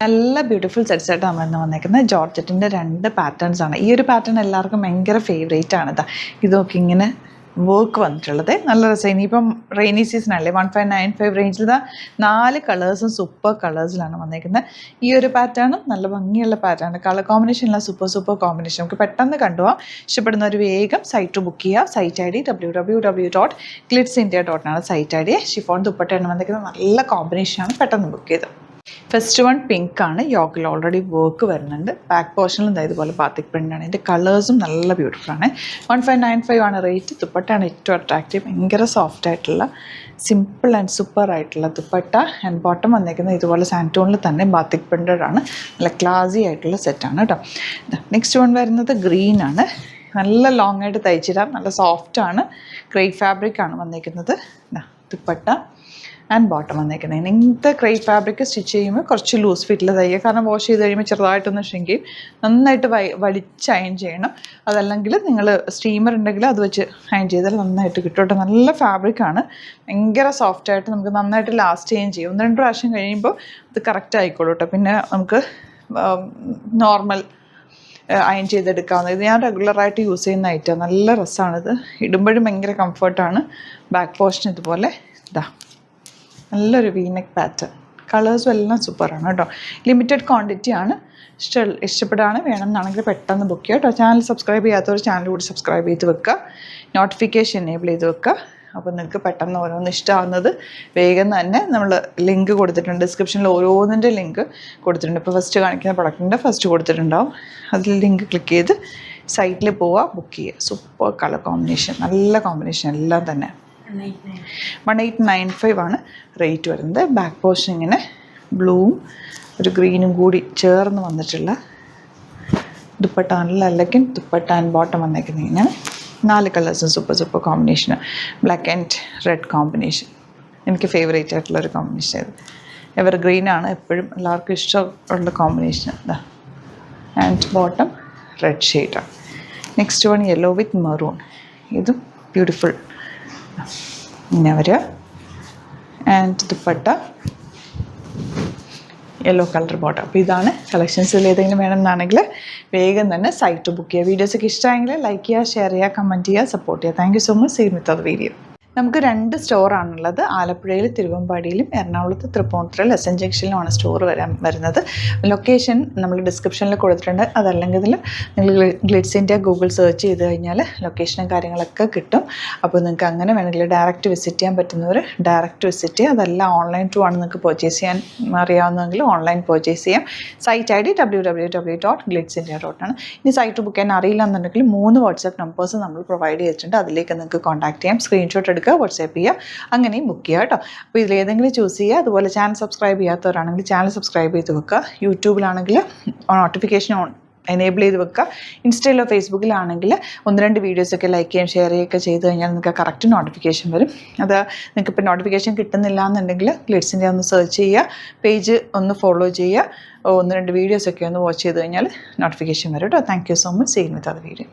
നല്ല ബ്യൂട്ടിഫുൾ സെറ്റ്സായിട്ടാണ് നമ്മൾ വന്നേക്കുന്നത്. ജോർജറ്റിൻ്റെ 2 പാറ്റേൺസ് ആണ്. ഈ ഒരു പാറ്റേൺ എല്ലാവർക്കും ഭയങ്കര ഫേവറേറ്റ് ആണ്. ഇതൊക്കെ ഇങ്ങനെ വർക്ക് വന്നിട്ടുള്ളത് നല്ല രസം. ഇനിയിപ്പം റെയിനി സീസൺ അല്ലേ, 1595 റേഞ്ചിൽ 4 കളേഴ്സും സൂപ്പർ കളേഴ്സിലാണ് വന്നേക്കുന്നത്. ഈ ഒരു പാറ്റേൺ നല്ല ഭംഗിയുള്ള പാറ്റേൺ, കളർ കോമ്പിനേഷനിലാണ് സൂപ്പർ കോമ്പിനേഷൻ. നമുക്ക് പെട്ടെന്ന് കണ്ടുപോകാം. ഇഷ്ടപ്പെടുന്നവർ വേഗം സൈറ്റ് ബുക്ക് ചെയ്യുക. സൈറ്റ് ID www.glitzindia.in ആണ് സൈറ്റ് ID. ഷിഫോൺ ദുപ്പട്ടയാണ് വന്നേക്കുന്നത്. നല്ല കോമ്പിനേഷനാണ്, പെട്ടെന്ന് ബുക്ക് ചെയ്ത്. ഫസ്റ്റ് വൺ പിങ്ക് ആണ്. യോക്കിൽ ഓൾറെഡി വർക്ക് വരുന്നുണ്ട്. ബാക്ക് പോർഷനിലും ഇതുപോലെ ബാത്തിക് പ്രിൻ്റാണ്. ഇതിൻ്റെ കളേഴ്സും നല്ല ബ്യൂട്ടിഫുൾ ആണ്. 1595 ആണ് റേറ്റ്. ദുപ്പട്ടയാണ് ഏറ്റവും അട്രാക്റ്റീവ്. ഭയങ്കര സോഫ്റ്റ് ആയിട്ടുള്ള സിമ്പിൾ ആൻഡ് സൂപ്പർ ആയിട്ടുള്ള ദുപ്പട്ട. ആൻഡ് ബോട്ടം വന്നേക്കുന്നത് ഇതുപോലെ സാൻറ്റോണിൽ തന്നെ ബാത്തിക് പ്രിൻ്റഡ് ആണ്. നല്ല ക്ലാസി ആയിട്ടുള്ള സെറ്റാണ് കേട്ടോ. നെക്സ്റ്റ് വൺ വരുന്നത് ഗ്രീൻ ആണ്. നല്ല ലോങ് ആയിട്ട് തയ്ച്ചിടാം. നല്ല സോഫ്റ്റ് ആണ്. ക്രേപ്പ് ഫാബ്രിക് ആണ് വന്നേക്കുന്നത്. ദുപ്പട്ട ആൻഡ് ബോട്ടം വന്നേക്കുന്നത്. ഇങ്ങനത്തെ ക്രേപ്പ് ഫാബ്രിക് സ്റ്റിച്ച് ചെയ്യുമ്പോൾ കുറച്ച് ലൂസ് ഫിറ്റിൽ തയ്ക്കുക. കാരണം വാഷ് ചെയ്ത് കഴിയുമ്പോൾ ചെറുതായിട്ടൊന്ന് ഷ്രിങ്ക് നന്നായിട്ട് വലിച്ച് അയൺ ചെയ്യണം. അതല്ലെങ്കിൽ നിങ്ങൾ സ്റ്റീമർ ഉണ്ടെങ്കിൽ അത് വെച്ച് അയൺ ചെയ്താൽ നന്നായിട്ട് കിട്ടും കേട്ടോ. നല്ല ഫാബ്രിക്കാണ്. ഭയങ്കര സോഫ്റ്റായിട്ട് നമുക്ക് നന്നായിട്ട് ലാസ്റ്റ് ചെയ്യുകയും ചെയ്യും. 1-2 പ്രാവശ്യം കഴിയുമ്പോൾ ഇത് കറക്റ്റ് ആയിക്കോളൂ കേട്ടോ. പിന്നെ നമുക്ക് നോർമൽ അയൺ ചെയ്തെടുക്കാവുന്നത്. ഇത് ഞാൻ റെഗുലറായിട്ട് യൂസ് ചെയ്യുന്ന ഐറ്റം. നല്ല രസമാണിത്. ഇടുമ്പോഴും ഭയങ്കര കംഫർട്ടാണ്. ബാക്ക് പോർഷൻ ഇതുപോലെ നല്ലൊരു വീനെക്ക് പാറ്റേൺ. കളേഴ്സും എല്ലാം സൂപ്പറാണ് കേട്ടോ. ലിമിറ്റഡ് ക്വാണ്ടിറ്റി ആണ്. ഇഷ്ടപ്പെടുകയാണ് വേണമെന്നാണെങ്കിൽ പെട്ടെന്ന് ബുക്ക് ചെയ്യുക കേട്ടോ. ചാനൽ സബ്സ്ക്രൈബ് ചെയ്യാത്തവർ ചാനൽ കൂടി സബ്സ്ക്രൈബ് ചെയ്ത് വെക്കുക. നോട്ടിഫിക്കേഷൻ എനേബിൾ ചെയ്ത് വെക്കുക. അപ്പോൾ നിങ്ങൾക്ക് പെട്ടെന്ന് ഓരോന്ന് ഇഷ്ടമാവുന്നത് വേഗം തന്നെ നമ്മൾ ലിങ്ക് കൊടുത്തിട്ടുണ്ട്. ഡിസ്ക്രിപ്ഷനിൽ ഓരോന്നിൻ്റെ ലിങ്ക് കൊടുത്തിട്ടുണ്ട്. ഇപ്പോൾ ഫസ്റ്റ് കാണിക്കുന്ന പ്രൊഡക്റ്റിൻ്റെ ഫസ്റ്റ് കൊടുത്തിട്ടുണ്ടാവും. അതിൽ ലിങ്ക് ക്ലിക്ക് ചെയ്ത് സൈറ്റിൽ പോവുക, ബുക്ക് ചെയ്യുക. സൂപ്പർ കളർ കോമ്പിനേഷൻ, നല്ല കോമ്പിനേഷൻ എല്ലാം തന്നെ. 1895 ആണ് റേറ്റ് വരുന്നത്. ബാക്ക് പോർഷൻ ഇങ്ങനെ ബ്ലൂവും ഒരു ഗ്രീനും കൂടി ചേർന്ന് വന്നിട്ടുള്ള ദുപ്പട്ട. നല്ല എലഗൻറ്റ് ദുപ്പട്ട ആൻഡ് ബോട്ടം വന്നേക്കുന്നത് ഇങ്ങനെ 4 കളേഴ്സും super combination. Black and red combination എനിക്ക് ഫേവറേറ്റ് ആയിട്ടുള്ളൊരു കോമ്പിനേഷൻ. ഇത് എവർ ഗ്രീനാണ്, എപ്പോഴും എല്ലാവർക്കും ഇഷ്ടമുള്ള കോമ്പിനേഷൻ. ആൻഡ് ബോട്ടം റെഡ് ഷെയ്ഡാണ്. നെക്സ്റ്റ് വൺ യെല്ലോ വിത്ത് മെറൂൺ. ഇതും ബ്യൂട്ടിഫുൾ ഇങ്ങനെ വരിക. And dupatta yellow colour bottom. അപ്പോൾ ഇതാണ് കളക്ഷൻസിൽ. ഏതെങ്കിലും വേണമെന്നാണെങ്കിൽ വേഗം തന്നെ സൈറ്റ് ബുക്ക് ചെയ്യുക. വീഡിയോസൊക്കെ ഇഷ്ടമായെങ്കിൽ ലൈക്ക് ചെയ്യുക, ഷെയർ ചെയ്യുക, കമൻറ്റ് ചെയ്യുക, സപ്പോർട്ട് ചെയ്യുക. Thank you so much. Seen with അത് വീഡിയോ. നമുക്ക് 2 സ്റ്റോറാണുള്ളത്. ആലപ്പുഴയിൽ തിരുവമ്പാടിയിലും എറണാകുളത്ത് തൃപ്പൂണിത്തുറയിൽ എസ് എൻ ജംഗ്ഷനിലുമാണ് സ്റ്റോർ വരുന്നത്. ലൊക്കേഷൻ നമ്മൾ ഡിസ്ക്രിപ്ഷനിൽ കൊടുത്തിട്ടുണ്ട്. അതല്ലെങ്കിൽ നിങ്ങൾ ഗ്ലിറ്റ്സ് ഇന്ത്യ ഗൂഗിൾ സെർച്ച് ചെയ്ത് കഴിഞ്ഞാൽ ലൊക്കേഷനും കാര്യങ്ങളൊക്കെ കിട്ടും. അപ്പോൾ നിങ്ങൾക്ക് അങ്ങനെ വേണമെങ്കിൽ ഡയറക്റ്റ് വിസിറ്റ് ചെയ്യാൻ പറ്റുന്നവർ ഡയറക്റ്റ് വിസിറ്റ് ചെയ്യുക. അതല്ല ഓൺലൈൻ ത്രൂ ആണ് നിങ്ങൾക്ക് പർച്ചേസ് ചെയ്യാൻ അറിയാവുന്നതെങ്കിൽ ഓൺലൈൻ പർച്ചേസ് ചെയ്യാം. സൈറ്റ് ID www.glitzindia.in ആണ്. ഇനി സൈറ്റ് ബുക്ക് ചെയ്യാൻ അറിയില്ല എന്നുണ്ടെങ്കിൽ 3 വാട്സാപ്പ് നമ്പേഴ്സ് നമ്മൾ പ്രൊവൈഡ് ചെയ്തിട്ടുണ്ട്. അതിലേക്ക് നിങ്ങൾക്ക് കോൺടാക്ട് ചെയ്യാം. സ്ക്രീൻഷോട്ട് എടുക്കുക, വാട്സാപ്പ് ചെയ്യുക, അങ്ങനെയും ബുക്ക് ചെയ്യുക കേട്ടോ. അപ്പോൾ ഇതിലേതെങ്കിലും ചൂസ് ചെയ്യുക. അതുപോലെ ചാനൽ സബ്സ്ക്രൈബ് ചെയ്യാത്തവരാണെങ്കിൽ ചാനൽ സബ്സ്ക്രൈബ് ചെയ്ത് വെക്കുക. യൂട്യൂബിലാണെങ്കിൽ നോട്ടിഫിക്കേഷൻ എനേബിൾ ചെയ്ത് വെക്കുക. ഇൻസ്റ്റയിലോ ഫേസ്ബുക്കിലാണെങ്കിൽ 1-2 വീഡിയോസൊക്കെ ലൈക്ക് ചെയ്യുകയും ഷെയർ ചെയ്യുകയൊക്കെ ചെയ്ത് കഴിഞ്ഞാൽ നിങ്ങൾക്ക് കറക്റ്റ് നോട്ടിഫിക്കേഷൻ വരും. അത് നിങ്ങൾക്ക് ഇപ്പോൾ നോട്ടിഫിക്കേഷൻ കിട്ടുന്നില്ല എന്നുണ്ടെങ്കിൽ ഗ്ലിറ്റ്സ് ഇന്ത്യ ഒന്ന് സെർച്ച് ചെയ്യുക, പേജ് ഒന്ന് ഫോളോ ചെയ്യുക, 1-2 വീഡിയോസൊക്കെ ഒന്ന് വാച്ച് ചെയ്ത് കഴിഞ്ഞാൽ നോട്ടിഫിക്കേഷൻ വരും കേട്ടോ. Thank you so much. Seen with അത് വീഡിയോ.